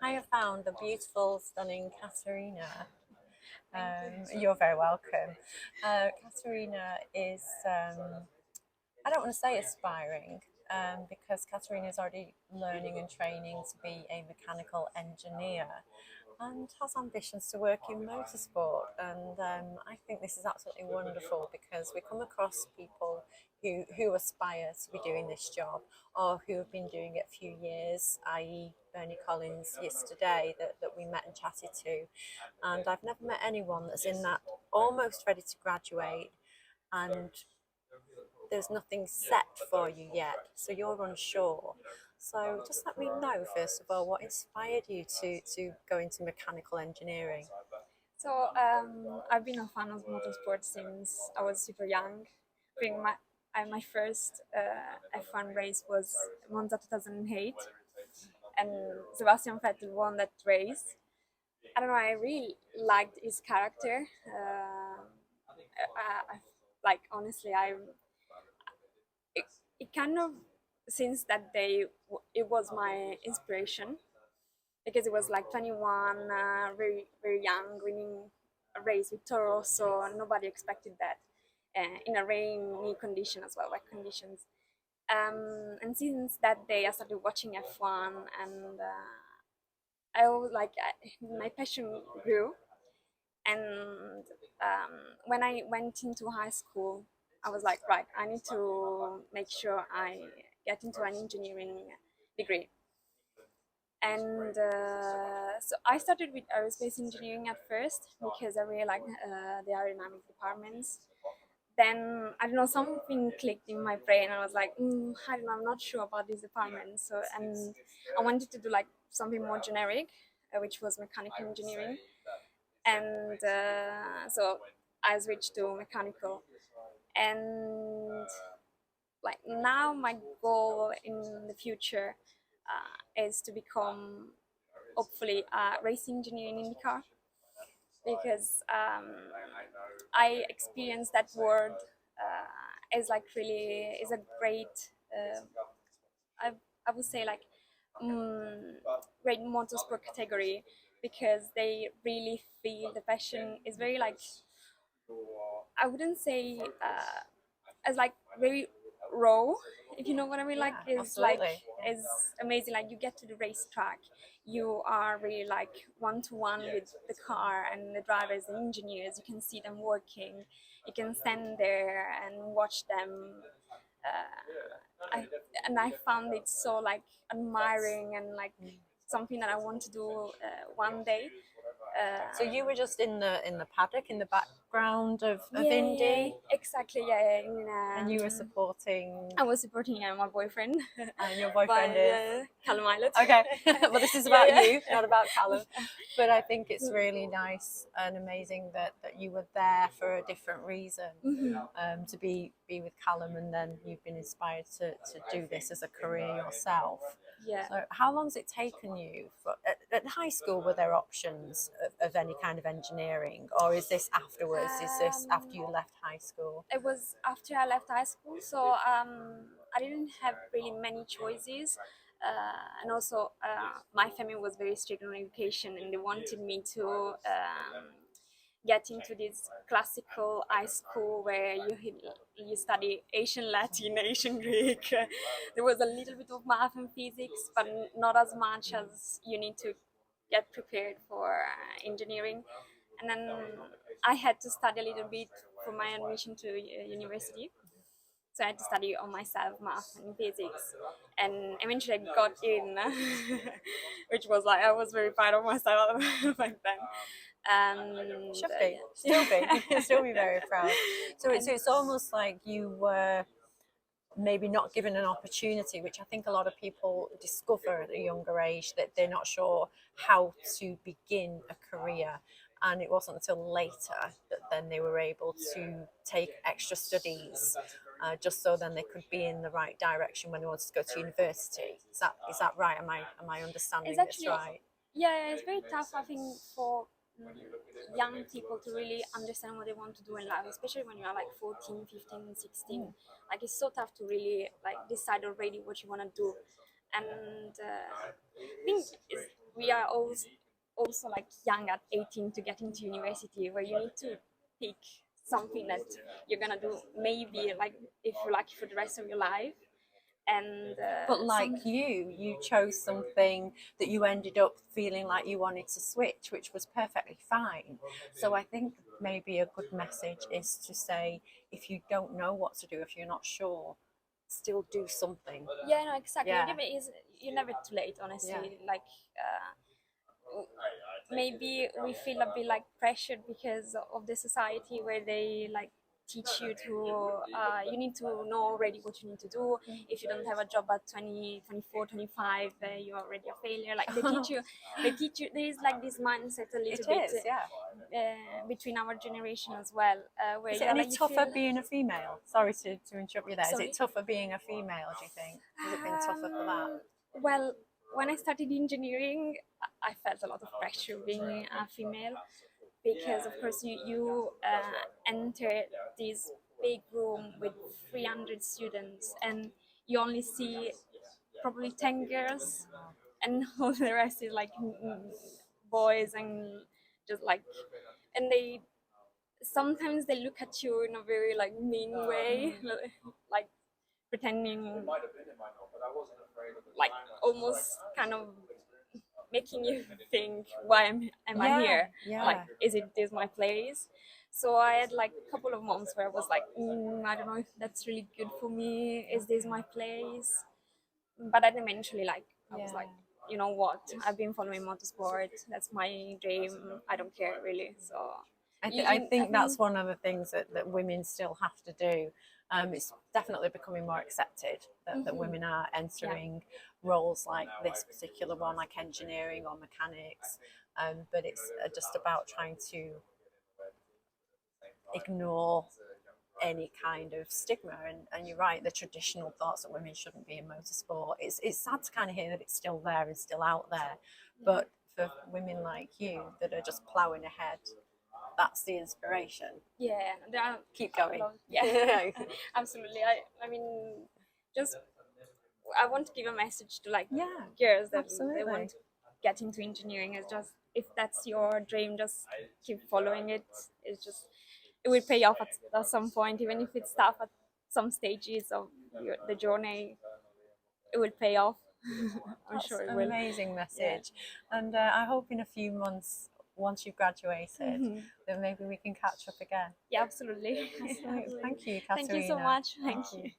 I have found the beautiful, stunning Caterina. You're very welcome. Caterina is, I don't want to say aspiring, because Caterina is already learning and training to be a mechanical engineer and has ambitions to work in motorsport. And I think this is absolutely wonderful because we come across people who aspire to be doing this job or who have been doing it a few years, i.e. Bernie Collins yesterday that we met and chatted to. And I've never met anyone that's in that almost ready to graduate and there's nothing set for you yet, so you're unsure. So just let me know, first of all, what inspired you to go into mechanical engineering? I've been a fan of motorsport since I was super young. I think my first F1 race was Monza 2008, and Sebastian Vettel won that race. I don't know. I really liked his character. Like honestly, it, it kind of since that day it was my inspiration because it was like 21, very young, winning a race with Toro, so nobody expected that. In a rainy condition as well, wet conditions. And since that day, I started watching F1, and I was like, my passion grew. And when I went into high school, I was like, right, I need to make sure I get into an engineering degree. And so I started with aerospace engineering at first because I really liked the aerodynamic departments. Then I don't know, something clicked in my brain. I was like, I don't know, I'm not sure about this department. So and I wanted to do like something more generic, which was mechanical engineering. And so I switched to mechanical. And like now, my goal in the future is to become hopefully a racing engineer in IndyCar because I experienced that world is like really is a great I, I would say like great motorsport category because they really feel the passion is very like I wouldn't say as like very raw, if you know what I mean. Like is like absolutely. is amazing. Like you get to the racetrack, you are really like one to one with the car and the drivers and engineers. You can see them working. You can stand there and watch them. I and I found it so like admiring and like something that I want to do one day. So you were just in the paddock, in the background of Yeah, Indy, exactly. Yeah, and you were supporting. I was supporting my boyfriend. And your But boyfriend is. Callum Islet. Okay, well, this is Yeah, about yeah. you, not about Callum. But I think it's really nice and amazing that you were there for a different reason, to be with Callum, and then you've been inspired to do this as a career yourself. Yeah. So, how long has it taken you? At high school, were there options of any kind of engineering, or is this afterwards? Is this after you left high school? It was after I left high school, so I didn't have really many choices. And also, my family was very strict on education, and they wanted me to get into this classical high school where you study Asian Latin, Asian Greek. There was a little bit of math and physics, but not as much as you need to get prepared for engineering. And then I had to study a little bit for my admission to university. So I had to study on myself math and physics, and eventually I got in, which was like I was very proud of myself back then. And Should be, still be, still be very proud. So it's almost like you were maybe not given an opportunity, which I think a lot of people discover at a younger age, that they're not sure how to begin a career. And it wasn't until later that then they were able to take extra studies, just so then they could be in the right direction when they wanted to go to university. Is that right? Am I understanding it's actually, this right? yeah, it's very tough, I think, for young people to really understand what they want to do in life, especially when you're like 14, 15, 16. Like it's so tough to really like decide already what you want to do. And I think we are also like young at 18 to get into university, where you need to pick something that you're gonna do maybe like if you're lucky for the rest of your life. And But like you chose something that you ended up feeling like you wanted to switch, which was perfectly fine. So I think maybe a good message is to say, if you don't know what to do, if you're not sure, still do something. yeah, no, exactly. Yeah. You're never too late, honestly. Yeah. Like maybe we feel a bit like pressured because of the society, where they like teach you to you need to know already what you need to do. If you don't have a job at 20, 24, 25, you're already a failure. Like they teach you, there is like this mindset a little It bit is, yeah. between our generation as well, where Is it you're any like, you tougher feel, being a female? Sorry to interrupt you there. Sorry? Is it tougher being a female, do you think? Has it been tougher for that? Well, when I started engineering, I felt a lot of pressure being a female, because of course you enter this big room with 300 students, and you only see probably 10 girls, and all the rest is like boys, and just like, and they sometimes they look at you in a very like mean way, like pretending, like almost kind of making you think, why am I here? Yeah. Like, is it this my place? So I had like a couple of months where I was like, I don't know if that's really good for me. Is this my place? But then eventually, like, I was like, you know what? I've been following motorsport. That's my dream. I don't care really. So I think that's one of the things that women still have to do. It's definitely becoming more accepted that women are entering roles like this particular one, like engineering or mechanics. But it's just about trying to ignore any kind of stigma. And you're right, the traditional thoughts that women shouldn't be in motorsport. It's sad to kind of hear that it's still there and still out there. But for women like you that are just ploughing ahead, that's the inspiration. Yeah, there are Keep going. Yeah, absolutely. I mean, just I want to give a message to like girls that they want to get into engineering. It's just, if that's your dream, just keep following it. It's just, it will pay off at some point, even if it's tough at some stages of the journey. It will pay off. I'm sure it will. Amazing message. Yeah. And I hope in a few months, once you've graduated, then maybe we can catch up again. Yeah, absolutely. Thank you, Caterina. Thank you so much. Thank you.